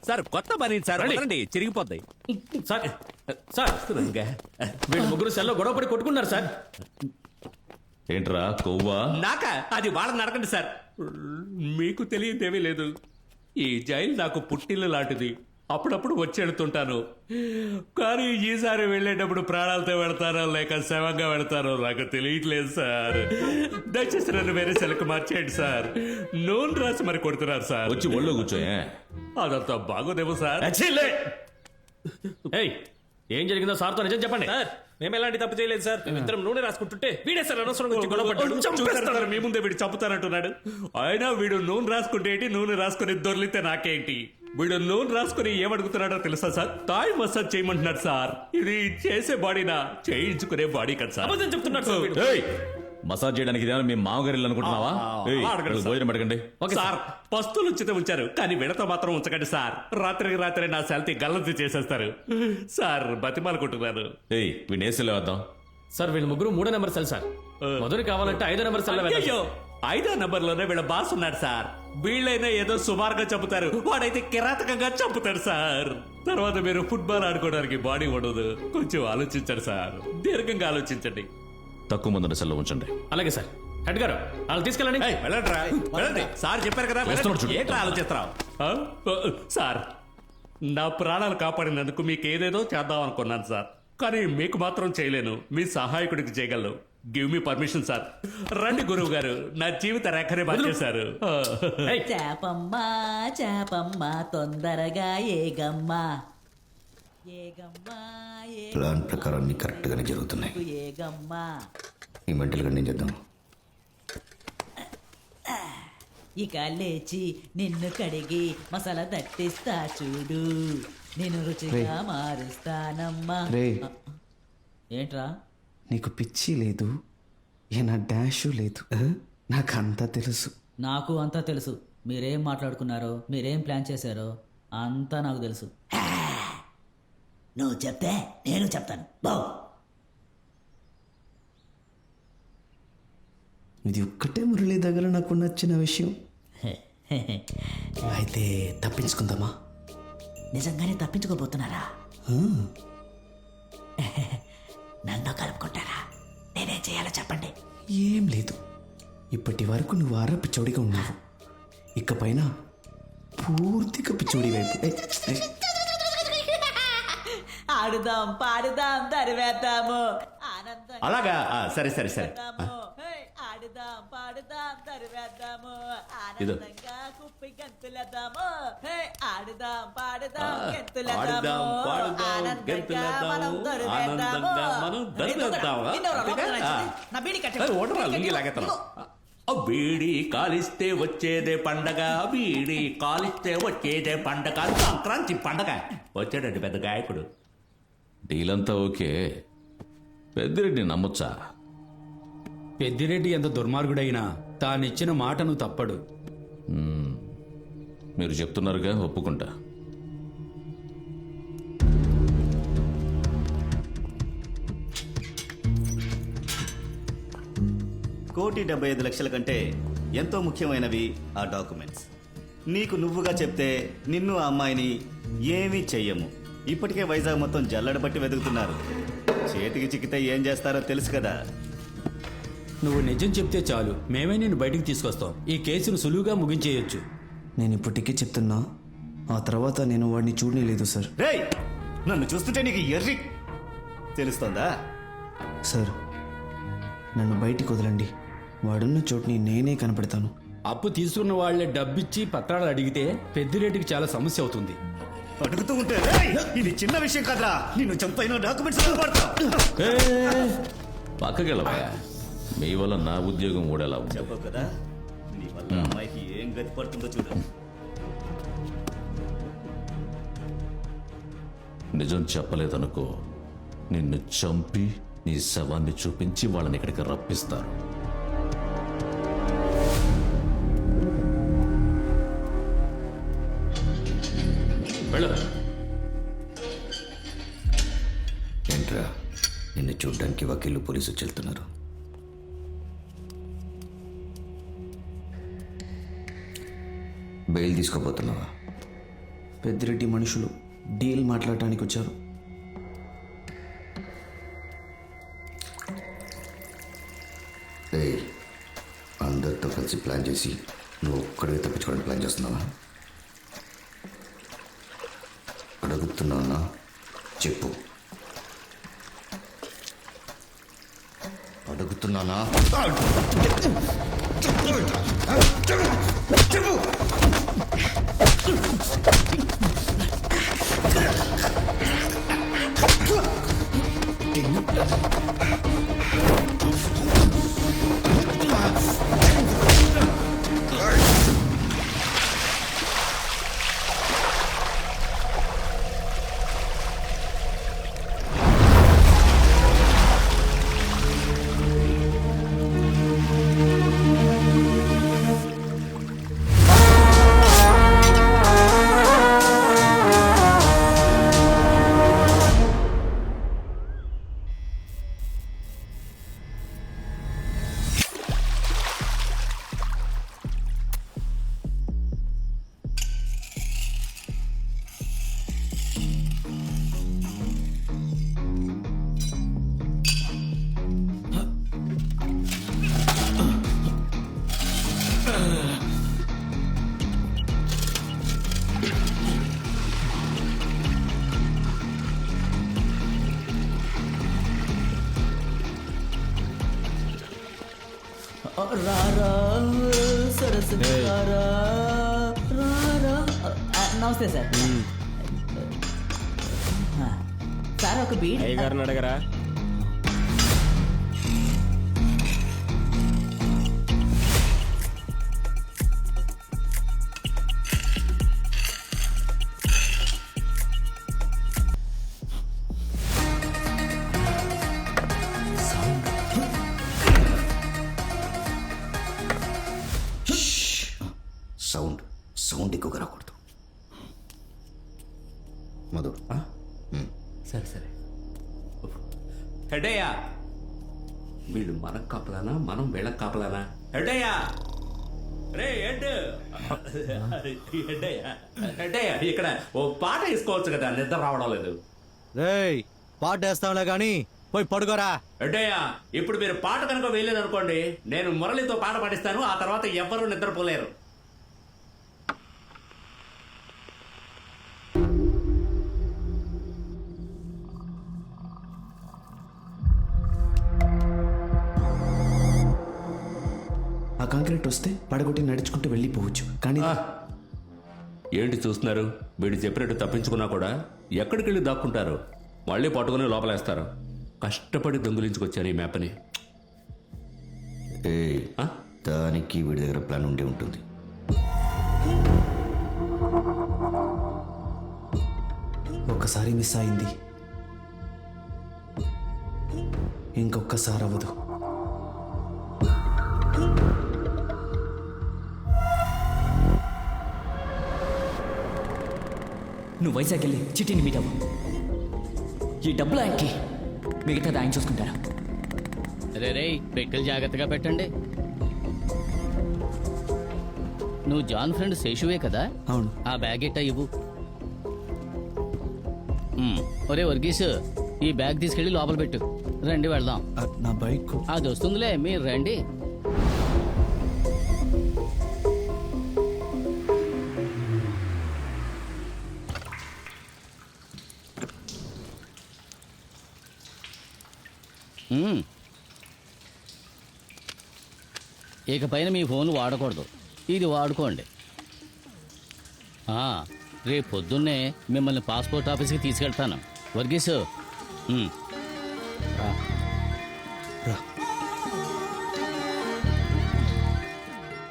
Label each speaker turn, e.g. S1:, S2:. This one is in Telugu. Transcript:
S1: సార్ కొత్త బనీన్ సార్ రండి చిరిగిపోద్ది
S2: సార్ సార్ వీళ్ళు ముగ్గురు సెల్లో గొడవపడి కొట్టుకున్నారు సార్.
S3: ఏంట్రా కొవ్వా?
S1: నాకా అది వాళ్ళని అడగండి సార్. మీకు తెలియదేమీ లేదు. ఈ జైలు నాకు పుట్టిల్లు లాంటిది. అప్పుడప్పుడు వచ్చి వెళుతుంటాను. కానీ ఈసారి వెళ్ళేటప్పుడు ప్రాణాలతో వెళతారో లేక శవంగా వెళతారో నాకు తెలియట్లేదు సార్. దయచేసి నన్ను వేరే సెలకు మార్చేయండి సార్. నూనె రాసి మరి కొడుతున్నారు సార్.
S3: వచ్చి ఒళ్ళో కూర్చోయే.
S1: అదంతా బాగోదేమో సార్.
S2: ఏయ్, ఏం జరిగిందో సార్తో నిజం చెప్పండి.
S4: సార్ మేము ఎలాంటి తప్పు చేయలేదు సార్. మేమిద్దరం నూనె రాసుకుంటుంటే వీడే సార్ అనవసరంగా వచ్చి గొడవ పడ్డాడు.
S1: చూసేస్తాడు, మీ ముందే వీడు చంపుతానంటున్నాడు. అయినా వీడు నూనె రాసుకుంటే ఏంటి, నూనె రాసుకుని దొర్లితే నాకేంటి? వీడు నూనె రాసుకుని ఏమడుగుతున్నాడో తెలుసా సార్? తాయి మసాజ్ చేయమంటున్నాడు సార్. ఇది చేసే బాడీనా, చేయించుకునే బాడీ కదా సార్.
S4: అబద్ధం చెప్తున్నాడు సార్ వీడు.
S3: ఏయ్, మసాజ్ చేయడానికి ఇదేనా మీ మామగారిల్లు అనుకుంటున్నావా? ఏయ్,
S1: అడగండి సార్.
S3: భోజనం అడగండి.
S1: సార్ పస్తులు ఉచితం ఉంచారు కానీ విడత మాత్రం ఉంచకండి సార్. రాత్రికి రాత్రి నా సెల్తీ గల్లంతి చేసేస్తారు సార్. బతిమాలకుంటున్నారు.
S3: ఏయ్, వీడిని ఏసీలో వేద్దాం.
S2: సార్ వీళ్ళు ముగ్గురు 3వ నెంబర్ సెల్ సార్. మొదటి కావాలంటే 5వ నెంబర్ సెల్
S1: అయ్యో 5వ నంబర్లోనే వీళ్ళ బాస్ ఉన్నాడు సార్. వీళ్ళైనా ఏదో సుమారుగా చంపుతారు, వాడైతే కిరాతకంగా చంపుతాడు సార్. తర్వాత మీరు ఫుట్బాల్ ఆడుకోవడానికి బాడీ ఉండదు. కొంచెం ఆలోచించండి సార్, దీర్ఘంగా ఆలోచించండి.
S3: తక్కువ మంది సెల్లో ఉంచండి.
S2: అలాగే సార్. హెడ్ గారు వాళ్ళు తీసుకెళ్ళండి.
S1: వెళ్ళండి సార్, చెప్పారు కదా.
S3: వస్తున్నాడు చూడు.
S1: ఏంట్రా ఆలోచిస్తున్నావు? సార్ నా ప్రాణాలు కాపాడినందుకు మీకు ఏదేదో చేద్దాం అనుకున్నాను సార్. కానీ మీకు మాత్రం చేయలేను, మీ సహాయకుడికి చేయగలను. Give me permission sir. రండి గురువు గారు, నా జీవిత రేఖనే మార్చేశారు.
S5: చేపమ్మా చేపమ్మా తొందరగా ఏగమ్మా ఏగమ్మా
S6: ప్లాన్ ప్రకారం అన్ని కరెక్ట్గానే జరుగుతున్నాయి.
S5: ఏగమ్మా
S6: ఈ మెంటల్ గండి చేద్దాం.
S5: ఇక లేచి నిన్ను కడిగి మసాలా దట్టిస్తా చూడు, నేను రుచిగా మారుస్తానమ్మా. ఏంట్రా
S7: నీకు పిచ్చి లేదు, ఈయన డాషు లేదు, నాకంతా తెలుసు.
S5: నాకు అంతా తెలుసు. మీరేం మాట్లాడుకున్నారో, మీరేం ప్లాన్ చేశారో అంతా నాకు తెలుసు. నువ్వు చెప్తే నేను చెప్తాను. బావ్
S7: ఇది ఒక్కటే మురళి దగ్గర నాకు నచ్చిన విషయం. అయితే తప్పించుకుందామా?
S5: నిజంగానే తప్పించుకోబోతున్నారా? నన్ను కలుపుకుంటారా? నేనేం చేయాలో చెప్పండి.
S7: ఏం లేదు, ఇప్పటి వరకు నువ్వు ఆరా పిచ్చోడిగా ఉన్నావు, ఇకపైన పూర్తిగా పిచ్చోడి వైపు.
S5: ఆడుదాం, పాడుదాం, తరివేద్దాము, ఆనందంగా
S1: అలాగా సరే సరే సరే.
S5: ఆడుదాం, పాడుదాం, తరివేద్దాము,
S1: ఇదో.
S5: ఆనందంగా కుప్పి గంతులేద్దాము. ఆడుదాం, పాడుదాం,
S1: ఆడుదాం,
S5: గంతులేద్దాము,
S1: పాడుదాం,
S5: ఆనందంగా
S1: గంతులేద్దాము,
S5: మనం తరివేద్దాము.
S1: ఆనందంగా మనం తరివేద్దాము.
S5: నిన్నెవరో
S1: అంతేగా?
S5: లోపల నచ్చింది. నా బీడి కట్టు.
S1: ఓడరా లుంగి లాగేస్తాను. బీడి కాలిస్తే వచ్చేదే పండగ, బీడి కాలిస్తే వచ్చేదే పండగ, సంక్రాంతి పండగ. వచ్చాడండి పెద్ద గాయకుడు.
S3: డీల్ అంతా ఓకే. పెద్దిరెడ్డి నమ్మొచ్చా?
S8: పెద్దిరెడ్డి ఎంత దుర్మార్గుడైనా తానిచ్చిన మాటను తప్పడు.
S3: మీరు చెప్తున్నారుగా, ఒప్పుకుంటా.
S6: ₹1,75,00,000 కంటే ఎంతో ముఖ్యమైనవి ఆ డాక్యుమెంట్స్. నీకు నువ్వుగా చెప్తే నిన్ను ఆ అమ్మాయిని ఏమీ చెయ్యము. ఇప్పటికే వైజాగ్ మొత్తం జల్లడబట్టి వెతుకుతున్నారు. చేతికి చిక్కితే ఏం చేస్తారో తెలుసు కదా.
S8: నువ్వు నిజం చెప్తే చాలు, మేమే నిన్ను బయటికి తీసుకొస్తాం. ఈ కేసును సులువుగా ముగించేయొచ్చు.
S7: నేను ఇప్పటికీ చెప్తున్నా, ఆ తర్వాత నేను వాడిని చూడలేదు సార్.
S6: రేయ్, నన్ను చూస్తుంటే నీకు ఎర్రి తెలుస్తోందా?
S7: సార్ నన్ను బయటికి వదలండి, వాడున్న చోటుని నేనే కనపడతాను.
S8: అప్పు తీసుకున్న వాళ్లే డబ్బిచ్చి పత్రాలు అడిగితే పెద్దిరెడ్డికి చాలా సమస్య అవుతుంది.
S6: అడుగుతూ ఉంటే రేయ్, ఇది చిన్న విషయం కదరా, నిన్ను చంపైన డాక్యుమెంట్స్
S3: పక్కకెళ్ళవా? మీ వల్ల నా ఉద్యోగం ఊడేలా ఉంది.
S6: చెప్పవు కదా, నీ వల్ల అమ్మాయికి ఏం గతి పడుతుందో చూడు.
S3: నిజం చెప్పలేదనుకో, నిన్ను చంపి నీ శవాన్ని చూపించి వాళ్ళని ఇక్కడికి రప్పిస్తారు.
S2: వెళ్ళు.
S6: ఏంట్రా, నిన్ను చూడ్డానికి వకీలు పోలీసు వెళ్తున్నారు. బెయిల్ తీసుకోబోతున్నావా?
S7: పెద్దిరెడ్డి మనుషులు డీల్ మాట్లాడటానికి వచ్చారు.
S9: అందరితో కలిసి ప్లాన్ చేసి నువ్వు ఒక్కడికి తప్పించుకోవడానికి ప్లాన్ చేస్తున్నావా? అడుగుతున్నానా? చెప్పు. అడుగుతున్నానా?
S5: రారా సరస్సు రారా రారా. నమస్తే సార్. సార్ ఒక బీట్.
S4: అయ్యగారిని అడగరా?
S9: సౌండ్ ఎక్కువగా రాకూడదు. మధు,
S1: సరే సరే. హెడయ్యా, వీళ్ళు మనకు కాపలానా, మనం వీళ్ళకి కాపలానా? హెడయ్యా, రే హెడ్, హెడయ్యా, హెడయ్యా, ఇక్కడ ఓ పాట వేసుకోవచ్చు కదా, నిద్ర రావడం లేదు.
S10: రేయ్ పాట వేస్తాంలే కానీ పోయి పడుకోరా.
S1: హెడయ్యా, ఇప్పుడు మీరు పాట కనుక వేయలేదు అనుకోండి, నేను మురళితో పాట పాడిస్తాను, ఆ తర్వాత ఎవ్వరూ నిద్రపోలేరు.
S7: ఆ కాంక్రీట్ వస్తే పడగొట్టి నడుచుకుంటూ వెళ్ళిపోవచ్చు. కానీ
S1: ఏంటి చూస్తున్నారు? వీడు చెప్పినట్టు తప్పించుకున్నా కూడా ఎక్కడికి వెళ్ళి దాక్కుంటారు, మళ్ళీ పట్టుకుని లోపలేస్తారు. కష్టపడి దొంగిలించుకొచ్చాను ఈ మ్యాప్ని.
S9: దానికి వీడి దగ్గర ప్లాన్ ఉండి ఉంటుంది.
S7: ఒక్కసారి మిస్ అయింది, ఇంకొక్కసారి అవ్వదు.
S5: నువ్వు వైజాగ్ వెళ్ళి చిట్టిని మీట్ అవ్వు. ఈ డబ్బులు ఆయనకి, మిగతాది ఆయన చూసుకుంటారా.
S11: రే పెట్టెలు జాగ్రత్తగా పెట్టండి. నువ్వు జాన్ ఫ్రెండ్ శేషువే కదా?
S7: అవును.
S11: ఆ బ్యాగ్ ఎట్టా ఇవ్వు. ఒరే వర్గీస్, ఈ బ్యాగ్ తీసుకెళ్ళి లోపల పెట్టు. రండి వెళ్దాం.
S7: నా బైక్
S11: అది వస్తుందిలే, మీరు రండి. ఇక పైన మీ ఫోన్ వాడకూడదు, ఇది వాడుకోండి. రేపు పొద్దున్నే మిమ్మల్ని పాస్పోర్ట్ ఆఫీస్కి తీసుకెళ్తాను. వర్గీసు